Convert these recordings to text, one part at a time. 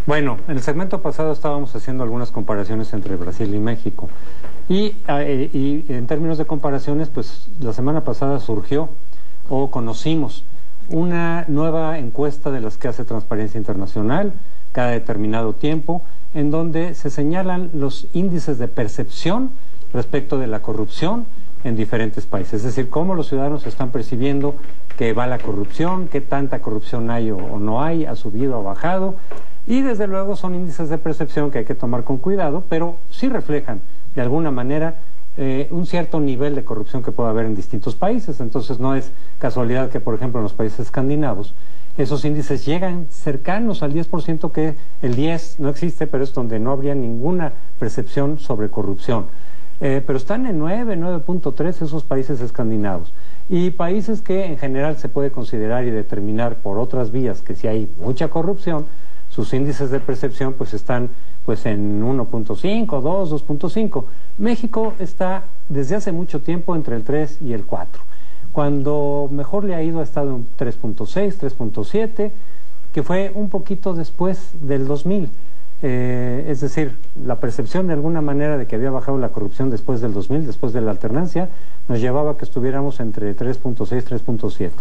Bueno, en el segmento pasado estábamos haciendo algunas comparaciones entre Brasil y México. Y en términos de comparaciones, pues la semana pasada surgió o conocimos una nueva encuesta de las que hace Transparencia Internacional cada determinado tiempo, en donde se señalan los índices de percepción respecto de la corrupción en diferentes países. Es decir, cómo los ciudadanos están percibiendo que va la corrupción, qué tanta corrupción hay o no hay, ha subido o bajado. Y desde luego son índices de percepción que hay que tomar con cuidado, pero sí reflejan de alguna manera un cierto nivel de corrupción que puede haber en distintos países. Entonces no es casualidad que, por ejemplo, en los países escandinavos esos índices llegan cercanos al 10%, que el 10 no existe, pero es donde no habría ninguna percepción sobre corrupción. Pero están en 9.3 esos países escandinavos. Y países que en general se puede considerar y determinar por otras vías que si hay mucha corrupción, sus índices de percepción pues están pues en 1.5, 2, 2.5. México está desde hace mucho tiempo entre el 3 y el 4. Cuando mejor le ha ido ha estado en 3.6, 3.7, que fue un poquito después del 2000. Es decir, la percepción de alguna manera de que había bajado la corrupción después del 2000, después de la alternancia, nos llevaba a que estuviéramos entre 3.6, 3.7.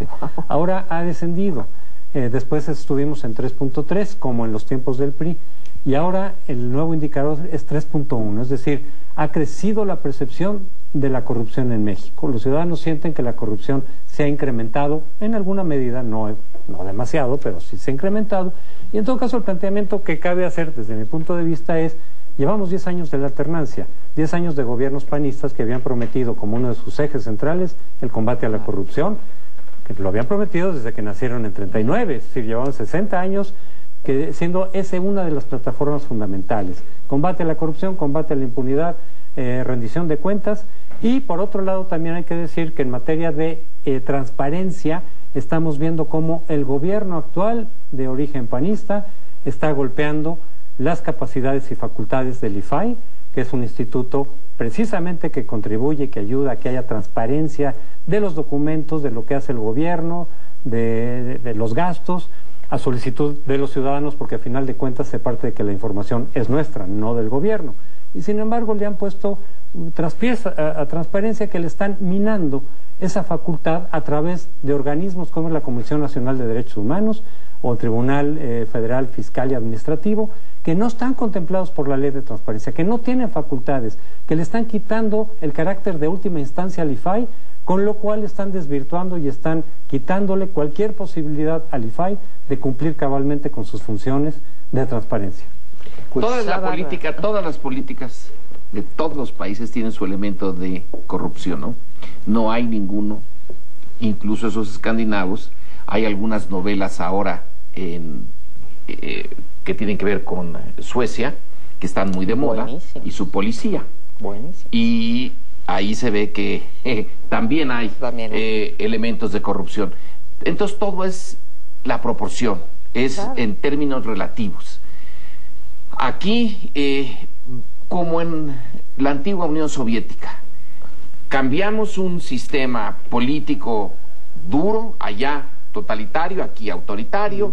Ahora ha descendido. Después estuvimos en 3.3, como en los tiempos del PRI, y ahora el nuevo indicador es 3.1, es decir, ha crecido la percepción de la corrupción en México. Los ciudadanos sienten que la corrupción se ha incrementado en alguna medida, no demasiado, pero sí se ha incrementado, y en todo caso el planteamiento que cabe hacer desde mi punto de vista es: llevamos 10 años de la alternancia, 10 años de gobiernos panistas que habían prometido como uno de sus ejes centrales el combate a la corrupción, que lo habían prometido desde que nacieron en 39, es decir, llevaban 60 años siendo ese una de las plataformas fundamentales: combate a la corrupción, combate a la impunidad, rendición de cuentas. Y por otro lado también hay que decir que en materia de transparencia estamos viendo cómo el gobierno actual de origen panista está golpeando las capacidades y facultades del IFAI, que es un instituto precisamente que contribuye, que ayuda a que haya transparencia de los documentos, de lo que hace el gobierno, de los gastos, a solicitud de los ciudadanos, porque al final de cuentas se parte de que la información es nuestra, no del gobierno. Y sin embargo le han puesto traspiés a transparencia, que le están minando esa facultad a través de organismos como la Comisión Nacional de Derechos Humanos o el Tribunal Federal Fiscal y Administrativo, que no están contemplados por la ley de transparencia, que no tienen facultades, que le están quitando el carácter de última instancia al IFAI, con lo cual están desvirtuando y están quitándole cualquier posibilidad al IFAI de cumplir cabalmente con sus funciones de transparencia. Todas las políticas de todos los países tienen su elemento de corrupción, ¿no? No hay ninguno, incluso esos escandinavos. Hay algunas novelas ahora que tienen que ver con Suecia, que están muy de moda, y su policía. Buenísimo. Y ahí se ve que también hay elementos de corrupción. Entonces todo es la proporción, es en términos relativos. Aquí, como en la antigua Unión Soviética, cambiamos un sistema político duro, allá totalitario, aquí autoritario,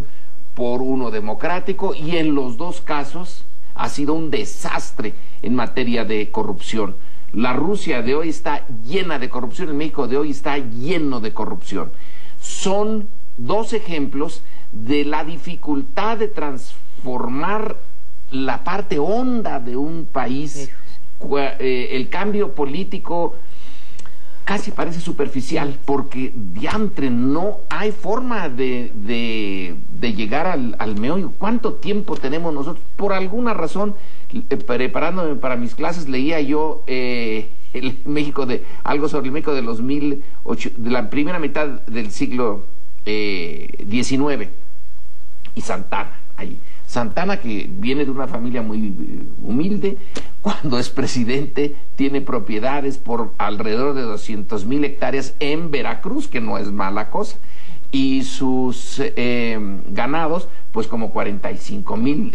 por uno democrático, y en los dos casos ha sido un desastre en materia de corrupción. La Rusia de hoy está llena de corrupción, el México de hoy está lleno de corrupción. Son dos ejemplos de la dificultad de transformar la parte honda de un país. El cambio político casi parece superficial, porque diantre no hay forma de llegar al meollo. ¿Cuánto tiempo tenemos nosotros? Por alguna razón, preparándome para mis clases, leía yo algo sobre el México de los de la primera mitad del siglo XIX, y Santana ahí. Santana, que viene de una familia muy humilde, cuando es presidente tiene propiedades por alrededor de 200,000 hectáreas en Veracruz, que no es mala cosa, y sus ganados, pues como 45,000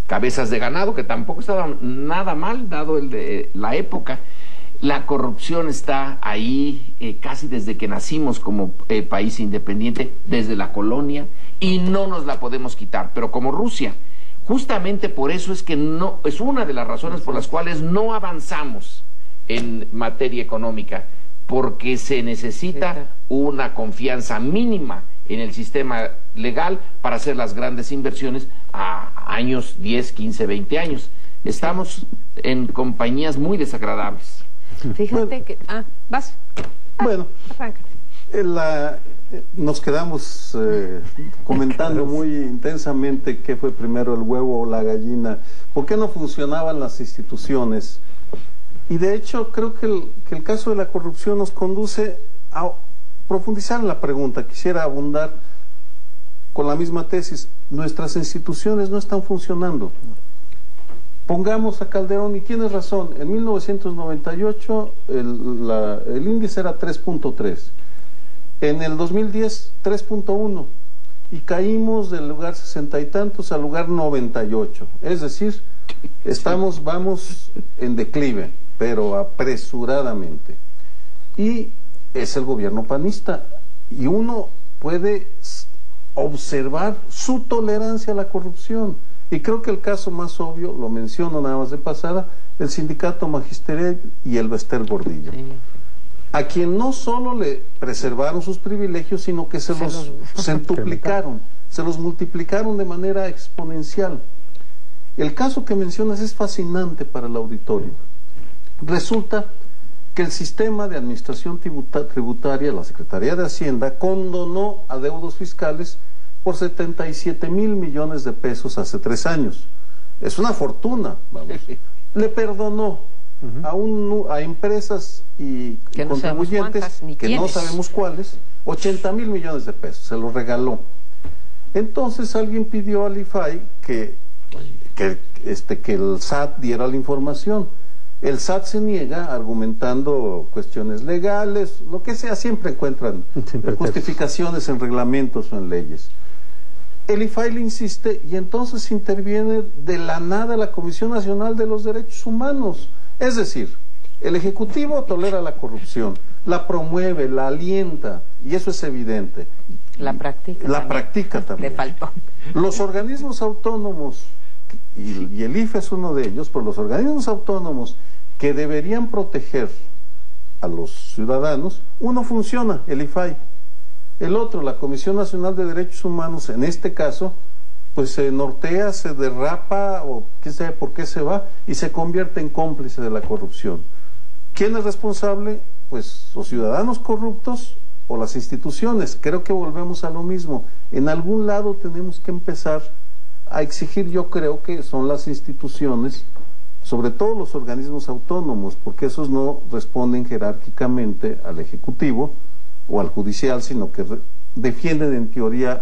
cabezas de ganado, que tampoco estaba nada mal dado la época. La corrupción está ahí casi desde que nacimos como país independiente, desde la colonia, y no nos la podemos quitar, pero como Rusia. Justamente por eso es que no, es una de las razones por las cuales no avanzamos en materia económica, porque se necesita una confianza mínima en el sistema legal para hacer las grandes inversiones a años, 10, 15, 20 años. Estamos en compañías muy desagradables. Fíjate que... vas. Bueno, nos quedamos comentando muy intensamente qué fue primero, el huevo o la gallina, por qué no funcionaban las instituciones. Y de hecho creo que el caso de la corrupción nos conduce a profundizar en la pregunta. Quisiera abundar con la misma tesis. Nuestras instituciones no están funcionando. Pongamos a Calderón, y tienes razón, en 1998 el índice era 3.3, en el 2010 3.1, y caímos del lugar 60 y tantos al lugar 98, es decir, vamos en declive, pero apresuradamente, y es el gobierno panista, y uno puede observar su tolerancia a la corrupción. Y creo que el caso más obvio, lo menciono nada más de pasada, el sindicato magisterial y el Bester Gordillo, a quien no solo le preservaron sus privilegios, sino que se los centuplicaron, se los multiplicaron de manera exponencial. El caso que mencionas es fascinante para el auditorio. Resulta que el sistema de administración tributaria, la Secretaría de Hacienda, condonó adeudos fiscales por 77,000 millones de pesos hace 3 años. Es una fortuna, vamos. Le perdonó a empresas y contribuyentes, que no sabemos cuáles, 80,000 millones de pesos, se los regaló. Entonces alguien pidió al IFAI que el SAT diera la información. El SAT se niega argumentando cuestiones legales, lo que sea, siempre encuentran justificaciones en reglamentos o en leyes. El IFAI le insiste y entonces interviene de la nada la Comisión Nacional de los Derechos Humanos. Es decir, el Ejecutivo tolera la corrupción, la promueve, la alienta, y eso es evidente. La practica. La practica también. Le faltó. Los organismos autónomos, y el IFE es uno de ellos, pero los organismos autónomos que deberían proteger a los ciudadanos, uno funciona, el IFAI. El otro, la Comisión Nacional de Derechos Humanos, en este caso, pues se nortea, se derrapa, o quién sabe por qué se va, y se convierte en cómplice de la corrupción. ¿Quién es responsable? Pues los ciudadanos corruptos o las instituciones. Creo que volvemos a lo mismo. En algún lado tenemos que empezar a exigir, yo creo que son las instituciones, sobre todo los organismos autónomos, porque esos no responden jerárquicamente al Ejecutivo o al Judicial, sino que defienden en teoría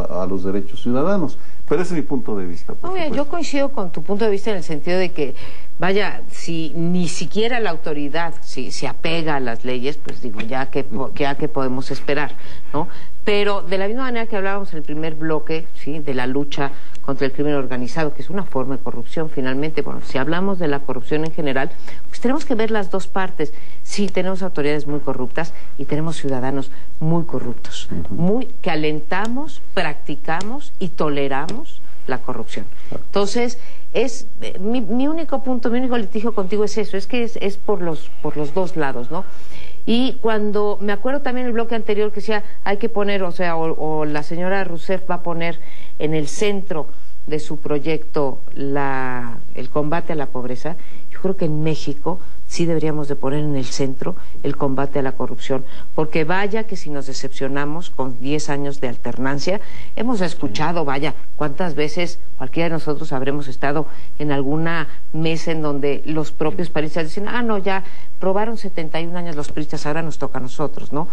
a los derechos ciudadanos. Pero ese es mi punto de vista. Yo coincido con tu punto de vista en el sentido de que, vaya, si ni siquiera la autoridad si se apega a las leyes, pues digo, ya que podemos esperar, ¿no? Pero de la misma manera que hablábamos en el primer bloque, ¿sí?, de la lucha contra el crimen organizado, que es una forma de corrupción finalmente, bueno, si hablamos de la corrupción en general, pues tenemos que ver las dos partes. Sí, tenemos autoridades muy corruptas y tenemos ciudadanos muy corruptos, que alentamos, practicamos y toleramos la corrupción. Entonces, mi único punto, mi único litigio contigo es eso, es que es por los dos lados, ¿no? Y cuando, me acuerdo también el bloque anterior que decía, hay que poner, o la señora Rousseff va a poner en el centro de su proyecto el combate a la pobreza. Yo creo que en México sí deberíamos de poner en el centro el combate a la corrupción, porque vaya que si nos decepcionamos con 10 años de alternancia, hemos escuchado, vaya, cuántas veces cualquiera de nosotros habremos estado en alguna mesa en donde los propios paristas dicen, no, ya probaron 71 años los priistas, ahora nos toca a nosotros, ¿no?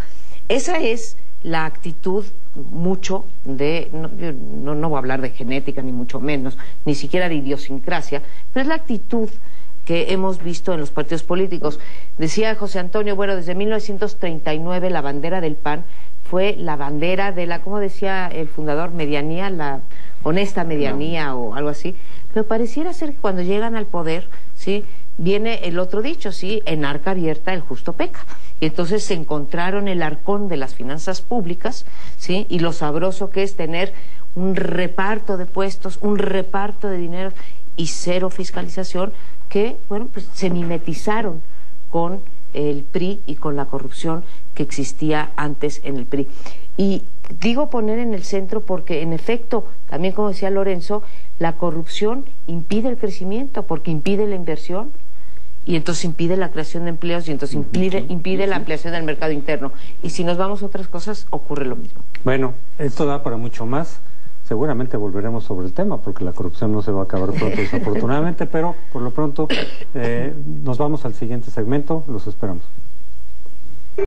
Esa es la actitud mucho de, no voy a hablar de genética ni mucho menos, ni siquiera de idiosincrasia, pero es la actitud que hemos visto en los partidos políticos. Decía José Antonio, bueno, desde 1939 la bandera del PAN fue la bandera de la, ¿cómo decía el fundador? Medianía, la honesta medianía o algo así. Pero pareciera ser que cuando llegan al poder, ¿sí?, viene el otro dicho, ¿sí? En arca abierta el justo peca. Y entonces se encontraron el arcón de las finanzas públicas, ¿sí? Y lo sabroso que es tener un reparto de puestos, un reparto de dinero y cero fiscalización que, bueno, pues se mimetizaron con el PRI y con la corrupción que existía antes en el PRI. Y digo poner en el centro porque, en efecto, también como decía Lorenzo, la corrupción impide el crecimiento porque impide la inversión y entonces impide la creación de empleos y entonces impide la ampliación del mercado interno. Y si nos vamos a otras cosas, ocurre lo mismo. Bueno, esto da para mucho más. Seguramente volveremos sobre el tema porque la corrupción no se va a acabar pronto, desafortunadamente, pero por lo pronto nos vamos al siguiente segmento. Los esperamos.